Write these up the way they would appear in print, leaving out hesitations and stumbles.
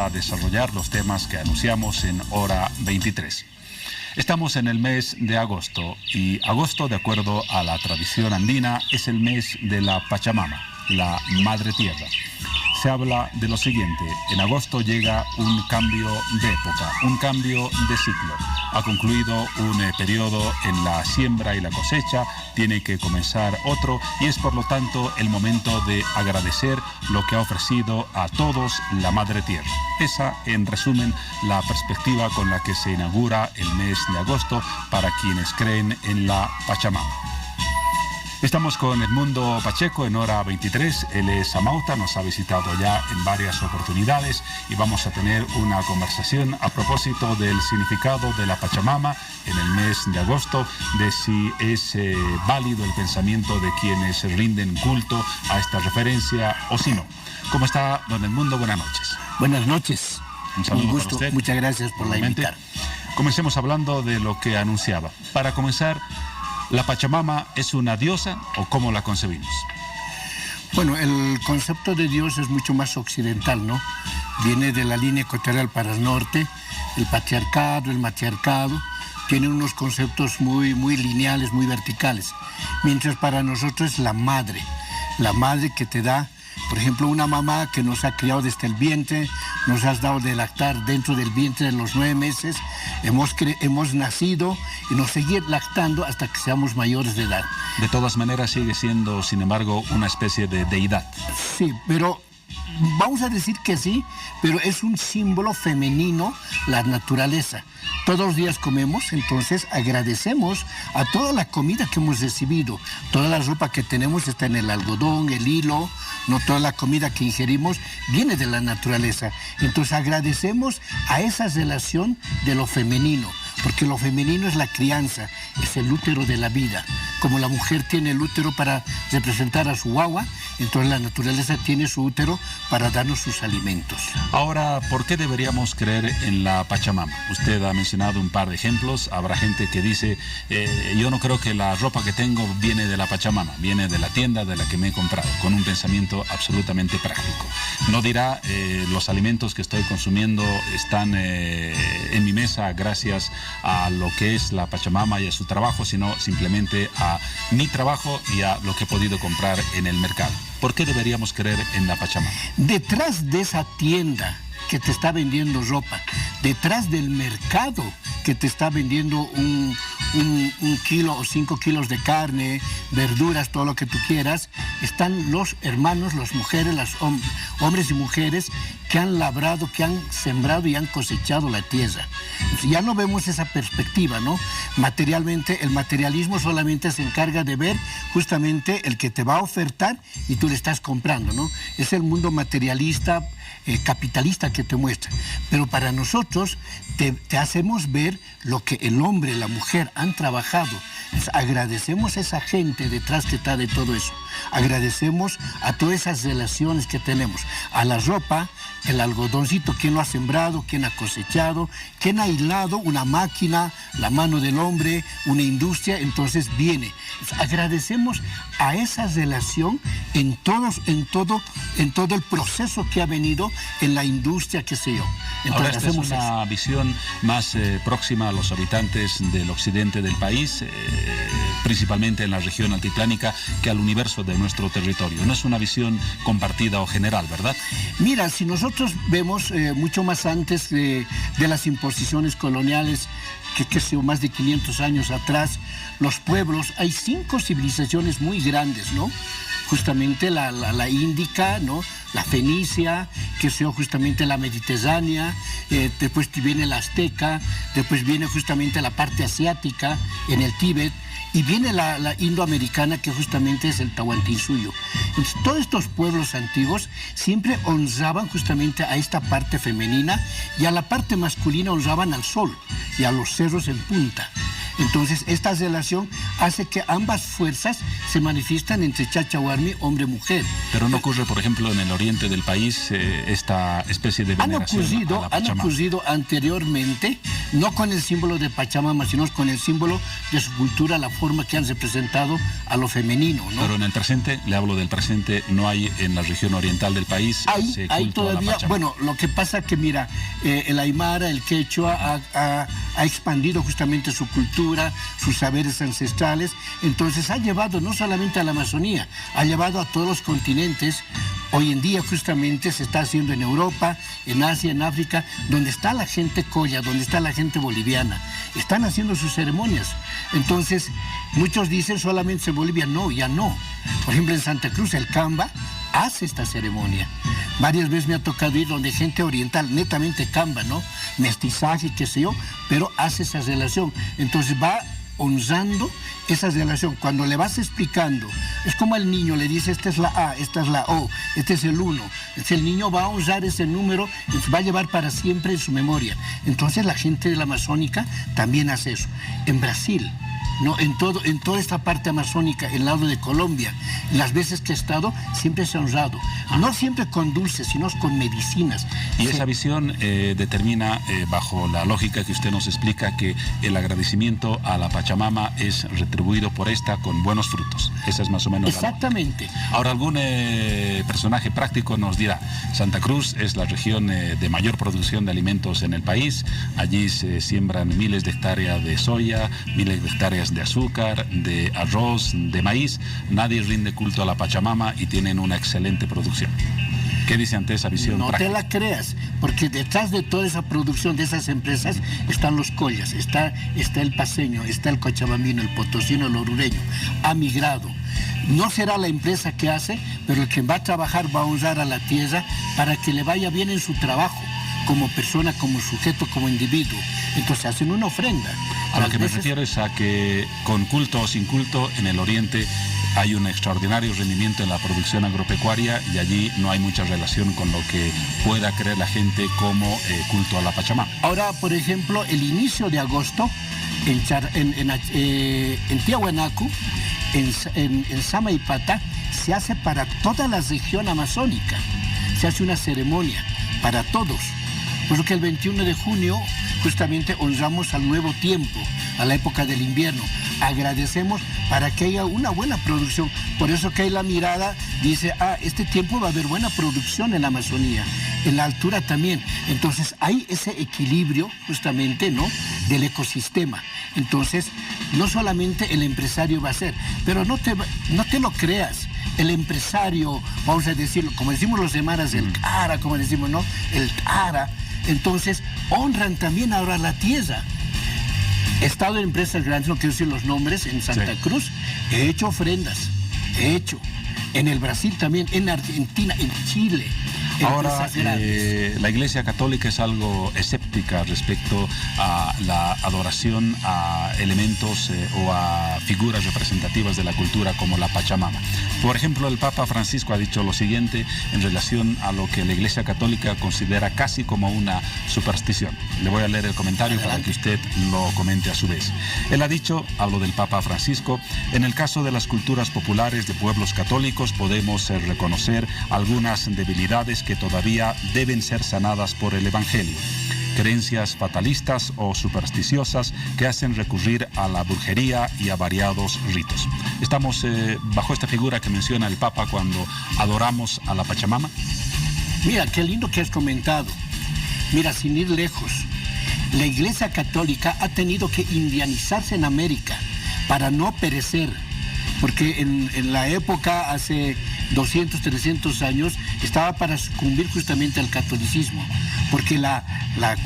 para desarrollar los temas que anunciamos en Hora 23. Estamos en el mes de agosto y agosto, de acuerdo a la tradición andina, es el mes de la Pachamama, la Madre Tierra. Se habla de lo siguiente: en agosto llega un cambio de época, un cambio de ciclo. Ha concluido un periodo en la siembra y la cosecha, tiene que comenzar otro y es por lo tanto el momento de agradecer lo que ha ofrecido a todos la Madre Tierra. Esa, en resumen, la perspectiva con la que se inaugura el mes de agosto para quienes creen en la Pachamama. Estamos con Edmundo Pacheco en Hora 23, él es amauta, nos ha visitado ya en varias oportunidades y vamos a tener una conversación a propósito del significado de la Pachamama en el mes de agosto, de si es válido el pensamiento de quienes rinden culto a esta referencia o si no. ¿Cómo está, don Edmundo? Buenas noches. Buenas noches. Un saludo Un gusto. para usted. Muchas gracias por la invitación. Comencemos hablando de lo que anunciaba. Para comenzar, ¿la Pachamama es una diosa o cómo la concebimos? Bueno, el concepto de Dios es mucho más occidental, ¿no? Viene de la línea ecuatorial para el norte, el patriarcado, el matriarcado, tiene unos conceptos muy lineales, muy verticales. Mientras para nosotros es la madre que te da, por ejemplo, una mamá que nos ha criado desde el vientre, nos has dado de lactar dentro del vientre de los 9 meses, hemos nacido y nos sigue lactando hasta que seamos mayores de edad. De todas maneras sigue siendo, sin embargo, una especie de deidad. Sí, pero vamos a decir que sí, pero es un símbolo femenino, la naturaleza. Todos los días comemos, entonces agradecemos a toda la comida que hemos recibido. Toda la ropa que tenemos está en el algodón, el hilo, no toda la comida que ingerimos viene de la naturaleza. Entonces agradecemos a esa relación de lo femenino, porque lo femenino es la crianza, es el útero de la vida. Como la mujer tiene el útero para representar a su guagua, entonces la naturaleza tiene su útero para darnos sus alimentos. Ahora, ¿por qué deberíamos creer en la Pachamama? Usted ha mencionado un par de ejemplos. Habrá gente que dice, yo no creo que la ropa que tengo viene de la Pachamama, viene de la tienda de la que me he comprado, con un pensamiento absolutamente práctico. No dirá, los alimentos que estoy consumiendo están en mi mesa gracias a lo que es la Pachamama y a su trabajo, sino simplemente a mi trabajo y a lo que he podido comprar en el mercado. ¿Por qué deberíamos creer en la Pachamama? Detrás de esa tienda que te está vendiendo ropa, detrás del mercado que te está vendiendo un kilo o 5 kilos de carne, verduras, todo lo que tú quieras, están los hermanos, las mujeres, hombres y mujeres que han labrado, que han sembrado y han cosechado la tierra. Ya no vemos esa perspectiva, ¿no? Materialmente, el materialismo solamente se encarga de ver justamente el que te va a ofertar y tú le estás comprando, ¿no? Es el mundo materialista, capitalista que te muestra. Pero para nosotros te hacemos ver lo que el hombre, la mujer han trabajado. Agradecemos a esa gente detrás que está de todo eso. Agradecemos a todas esas relaciones que tenemos. A la ropa, el algodoncito, quién lo ha sembrado, quién ha cosechado, quién ha hilado, una máquina, la mano del hombre, una industria, entonces viene. Agradecemos a esa relación en todo el proceso que ha venido en la industria, qué sé yo. Entonces, ahora esta es una visión más próxima a los habitantes del occidente del país, principalmente en la región altiplánica, que al universo de nuestro territorio. No es una visión compartida o general, ¿verdad? Mira, si nosotros vemos mucho más antes de las imposiciones coloniales, que sé, más de 500 años atrás, los pueblos, hay 5 civilizaciones muy grandes, ¿no? Justamente la índica, ¿no? La fenicia, que sea justamente la mediterránea, después viene la azteca, después viene justamente la parte asiática en el Tíbet, y viene la indoamericana, que justamente es el Tahuantinsuyo. Entonces, todos estos pueblos antiguos siempre honraban justamente a esta parte femenina, y a la parte masculina honraban al sol y a los cerros en punta. Entonces, esta relación hace que ambas fuerzas se manifiestan entre Chachahuarmi, hombre-mujer. Pero no ocurre, por ejemplo, en el oriente del país esta especie de veneración a la Pachamama. Han ocurrido anteriormente, no con el símbolo de Pachamama, sino con el símbolo de su cultura, la forma que han representado a lo femenino, ¿no? Pero en el presente, le hablo del presente, no hay en la región oriental del país ese hay culto todavía, a la Pachamama. bueno, lo que pasa que mira, el Aymara, el Quechua ha expandido justamente su cultura, sus saberes ancestrales, entonces ha llevado no solamente a la Amazonía, ha llevado a todos los continentes. Hoy en día justamente se está haciendo en Europa, en Asia, en África, donde está la gente colla, donde está la gente boliviana. Están haciendo sus ceremonias. Entonces, muchos dicen solamente en Bolivia. No, ya no. Por ejemplo, en Santa Cruz, el Camba hace esta ceremonia. Varias veces me ha tocado ir donde gente oriental, netamente Camba, ¿no? Mestizaje, qué sé yo, pero hace esa relación. Entonces va honrando esa relación. Cuando le vas explicando, es como al niño le dice, esta es la A, esta es la O, este es el 1. El niño va a honrar ese número y va a llevar para siempre en su memoria. Entonces la gente de la Amazónica también hace eso. En Brasil, ¿no? En toda esta parte amazónica, el lado de Colombia, las veces que he estado, siempre se ha honrado. No siempre con dulces, sino con medicinas. Y esa visión determina, bajo la lógica que usted nos explica, que el agradecimiento a la Pachamama es retribuido por esta con buenos frutos. Esa es más o menos exactamente. La lógica. Ahora, algún personaje práctico nos dirá, Santa Cruz es la región de mayor producción de alimentos en el país. Allí se siembran miles de hectáreas de soya, miles de hectáreas de azúcar, de arroz, de maíz. Nadie rinde culto a la Pachamama y tienen una excelente producción. ¿Qué dice ante esa visión no práctica? No te la creas, porque detrás de toda esa producción de esas empresas están los collas, está el paceño, está el cochabambino, el potosino, el orureño. Ha migrado. No será la empresa que hace, pero el que va a trabajar va a honrar a la tierra para que le vaya bien en su trabajo, como persona, como sujeto, como individuo. Entonces hacen una ofrenda. A lo que me refiero es a que con culto o sin culto en el oriente hay un extraordinario rendimiento en la producción agropecuaria y allí no hay mucha relación con lo que pueda creer la gente como culto a la Pachamama. Ahora, por ejemplo, el inicio de agosto en Tiahuanacu, en Samaipata, se hace para toda la región amazónica. Se hace una ceremonia para todos. Por lo que el 21 de junio justamente honramos al nuevo tiempo, a la época del invierno. Agradecemos para que haya una buena producción. Por eso que hay la mirada, dice, este tiempo va a haber buena producción en la Amazonía, en la altura también. Entonces hay ese equilibrio justamente, ¿no?, del ecosistema. Entonces, no solamente el empresario va a hacer, pero no te lo creas. El empresario, vamos a decirlo, como decimos los aymaras, el cara, como decimos, ¿no?, el tara. Entonces, honran también ahora la tierra. He estado en empresas grandes, no quiero decir los nombres, en Santa Cruz, he hecho ofrendas, en el Brasil también, en Argentina, en Chile. Ahora, la Iglesia Católica es algo escéptica respecto a la adoración a elementos o a figuras representativas de la cultura como la Pachamama. Por ejemplo, el Papa Francisco ha dicho lo siguiente en relación a lo que la Iglesia Católica considera casi como una superstición. Le voy a leer el comentario para que usted lo comente a su vez. Él ha dicho, hablo del Papa Francisco, en el caso de las culturas populares de pueblos católicos podemos reconocer algunas debilidades que todavía deben ser sanadas por el Evangelio. Creencias fatalistas o supersticiosas que hacen recurrir a la brujería y a variados ritos. ¿Estamos bajo esta figura que menciona el Papa cuando adoramos a la Pachamama? Mira, qué lindo que has comentado. Mira, sin ir lejos, la Iglesia Católica ha tenido que indianizarse en América para no perecer, porque en la época, hace 200, 300 años, estaba para sucumbir justamente al catolicismo, porque la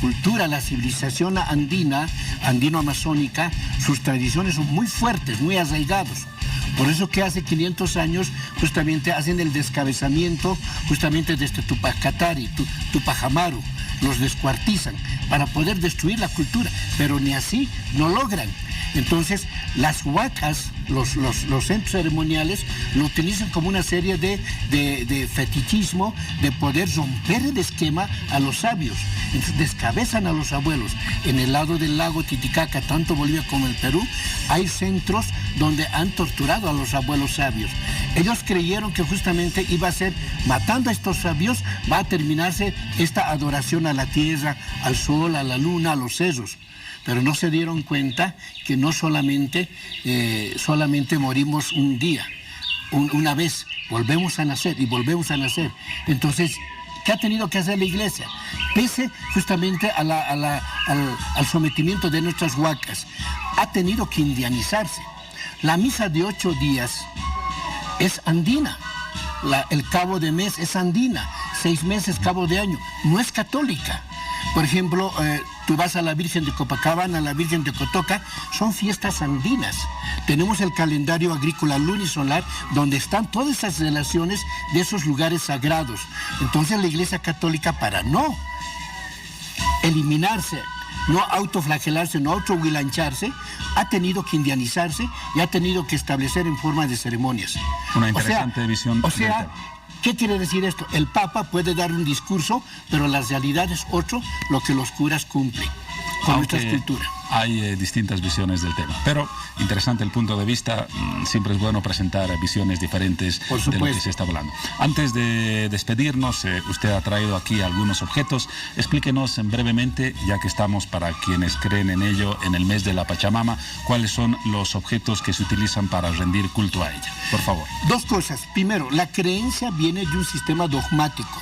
cultura, la civilización andino-amazónica, sus tradiciones son muy fuertes, muy arraigados. Por eso que hace 500 años justamente hacen el descabezamiento justamente de Tupac Katari, Tupac Amaru, los descuartizan para poder destruir la cultura, pero ni así no logran. Entonces, las huacas, los centros ceremoniales, lo utilizan como una serie de fetichismo, de poder romper el esquema a los sabios. Entonces, descabezan a los abuelos. En el lado del lago Titicaca, tanto Bolivia como el Perú, hay centros donde han torturado a los abuelos sabios. Ellos creyeron que justamente iba a ser, matando a estos sabios, va a terminarse esta adoración a la tierra, al sol, a la luna, a los cerros. Pero no se dieron cuenta que no solamente morimos un día, una vez, volvemos a nacer y volvemos a nacer. Entonces, ¿qué ha tenido que hacer la iglesia? Pese justamente al sometimiento de nuestras huacas, ha tenido que indianizarse. La misa de 8 días es andina, el cabo de mes es andina, 6 meses, cabo de año, no es católica. Por ejemplo, tú vas a la Virgen de Copacabana, a la Virgen de Cotoca, son fiestas andinas. Tenemos el calendario agrícola lunisolar, donde están todas esas relaciones de esos lugares sagrados. Entonces la Iglesia Católica, para no eliminarse, no autoflagelarse, no autohuilancharse, ha tenido que indianizarse y ha tenido que establecer en forma de ceremonias. Una interesante visión. O sea, ¿qué quiere decir esto? El Papa puede dar un discurso, pero la realidad es otro, lo que los curas cumplen con nuestra escultura. Hay distintas visiones del tema, pero interesante el punto de vista. Siempre es bueno presentar visiones diferentes de lo que se está hablando. Antes de despedirnos, usted ha traído aquí algunos objetos. Explíquenos brevemente, ya que estamos, para quienes creen en ello, en el mes de la Pachamama, cuáles son los objetos que se utilizan para rendir culto a ella. Por favor. 2 cosas. Primero, la creencia viene de un sistema dogmático.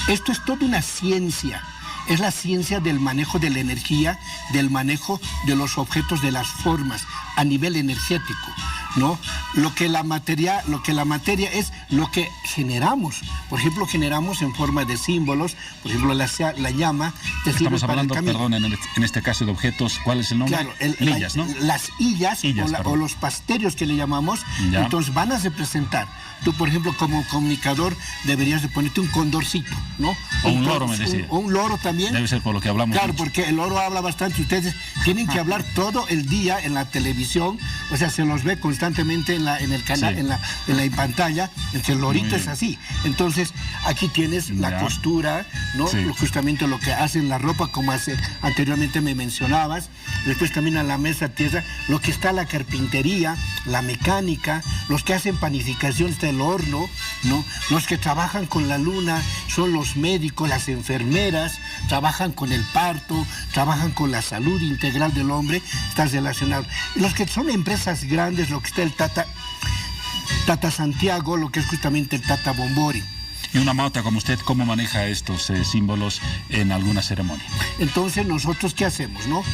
Esto es toda una ciencia. Es la ciencia del manejo de la energía, del manejo de los objetos, de las formas a nivel energético, ¿no? Lo que la materia es lo que generamos. Por ejemplo, generamos en forma de símbolos. Por ejemplo, la llama te sirve Estamos para hablando, perdón, en este caso de objetos, ¿cuál es el nombre? Claro, Lillas, ¿no? Las illas o los pasterios que le llamamos, ya. Entonces van a representar. Tú, por ejemplo, como comunicador, deberías de ponerte un condorcito, ¿no? O un loro, me decía. O un loro también. Debe ser por lo que hablamos. Claro, mucho. porque el loro habla bastante. Ustedes tienen que hablar todo el día en la televisión. O sea, se los ve constantemente en el canal, sí, en la pantalla. El lorito es así. Entonces, aquí tienes la costura, ¿no? Sí. Justamente lo que hacen la ropa, como anteriormente me mencionabas. Después también a la mesa tierra, lo que está la carpintería, la mecánica, los que hacen panificación, está el horno, ¿no? Los que trabajan con la luna son los médicos, las enfermeras, trabajan con el parto, trabajan con la salud integral del hombre, está relacionado. Y los que son empresas grandes, lo que está el Tata Santiago, lo que es justamente el Tata Bombori. Y una mauta como usted, ¿cómo maneja estos símbolos en alguna ceremonia? Entonces, ¿nosotros qué hacemos, no?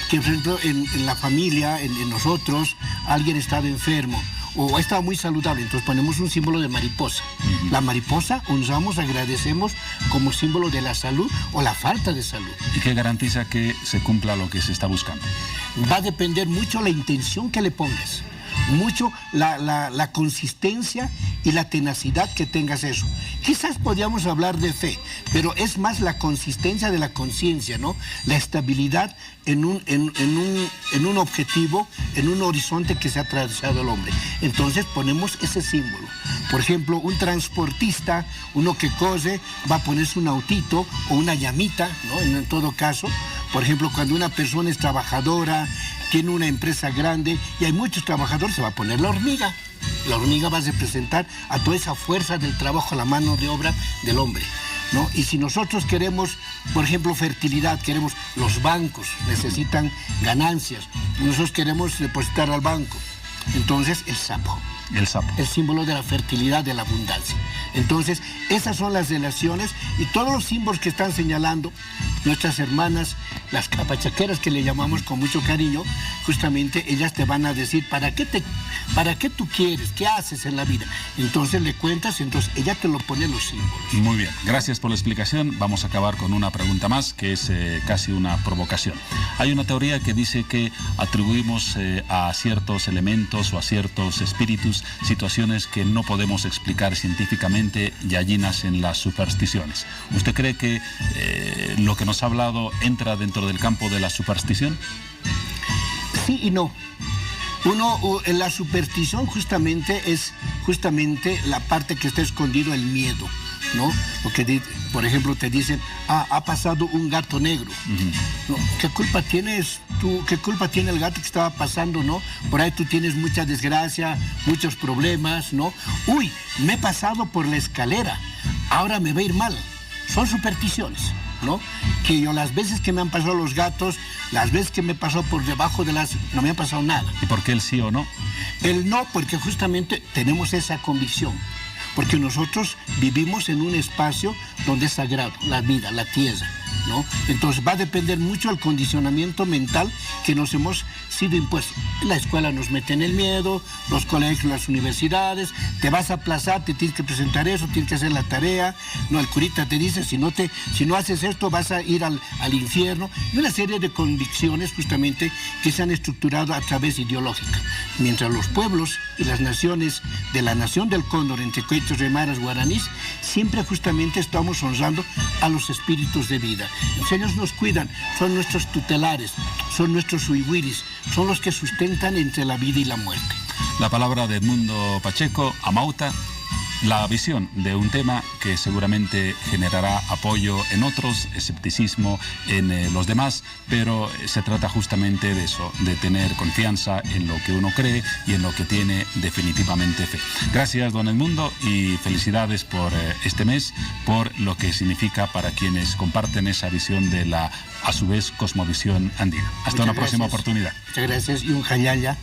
Que, por ejemplo, en la familia, en nosotros, alguien estaba enfermo o estaba muy saludable, entonces ponemos un símbolo de mariposa. La mariposa honramos, agradecemos como símbolo de la salud o la falta de salud. ¿Y qué garantiza que se cumpla lo que se está buscando? Va a depender mucho la intención que le pongas, mucho la consistencia y la tenacidad que tengas eso. Quizás podríamos hablar de fe, pero es más la consistencia de la conciencia, ¿no? La estabilidad en un objetivo, en un horizonte que se ha trazado el hombre. Entonces ponemos ese símbolo. Por ejemplo, un transportista, uno que corre, va a ponerse un autito o una llamita, ¿no? En todo caso, por ejemplo, cuando una persona es trabajadora, tiene una empresa grande y hay muchos trabajadores, se va a poner la hormiga. La hormiga va a representar a toda esa fuerza del trabajo, a la mano de obra del hombre, ¿no? Y si nosotros queremos, por ejemplo, fertilidad, queremos, los bancos necesitan ganancias, nosotros queremos depositar al banco, entonces el sapo. El sapo. El símbolo de la fertilidad, de la abundancia. Entonces, esas son las relaciones y todos los símbolos que están señalando nuestras hermanas, las capachaqueras que le llamamos con mucho cariño, justamente ellas te van a decir ¿para qué tú quieres? ¿Qué haces en la vida? Entonces le cuentas, entonces ella te lo pone los símbolos. Muy bien, gracias por la explicación. Vamos a acabar con una pregunta más, que es casi una provocación. Hay una teoría que dice que atribuimos a ciertos elementos o a ciertos espíritus situaciones que no podemos explicar científicamente y allí nacen las supersticiones. ¿Usted cree que lo que nos ha hablado entra dentro del campo de la superstición? Sí y no. La superstición justamente es la parte que está escondido, el miedo, ¿no? Porque, por ejemplo, te dicen, ha pasado un gato negro. ¿No? ¿Qué culpa tienes tú? ¿Qué culpa tiene el gato que estaba pasando, no? Por ahí tú tienes mucha desgracia, muchos problemas, ¿no? Uy, me he pasado por la escalera, ahora me va a ir mal. Son supersticiones, ¿no? Que yo las veces que me han pasado los gatos, las veces que me pasó por debajo no me ha pasado nada. ¿Y por qué el sí o no? El no, porque justamente tenemos esa convicción. Porque nosotros vivimos en un espacio donde es sagrado, la vida, la tierra, ¿no? Entonces va a depender mucho del condicionamiento mental que nos hemos sido impuestos. En la escuela nos meten el miedo, los colegios, las universidades, te vas a aplazar, te tienes que presentar eso, tienes que hacer la tarea, no, el curita te dice, si no haces esto vas a ir al infierno, y una serie de convicciones justamente que se han estructurado a través ideológica. Mientras los pueblos y las naciones de la nación del cóndor, entre coitos, remaras, guaraníes, siempre justamente estamos honrando a los espíritus de vida. Ellos nos cuidan, son nuestros tutelares, son nuestros huihuiris, son los que sustentan entre la vida y la muerte. La palabra de Edmundo Pacheco, Amauta, la visión de un tema que seguramente generará apoyo en otros, escepticismo en los demás, pero se trata justamente de eso, de tener confianza en lo que uno cree y en lo que tiene definitivamente fe. Gracias, don Edmundo, y felicidades por este mes, por lo que significa para quienes comparten esa visión de la, a su vez, cosmovisión andina. Hasta una próxima oportunidad. Muchas gracias y un jayaya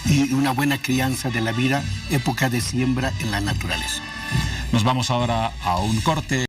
y una buena crianza de la vida, época de siembra en la naturaleza. Nos vamos ahora a un corte.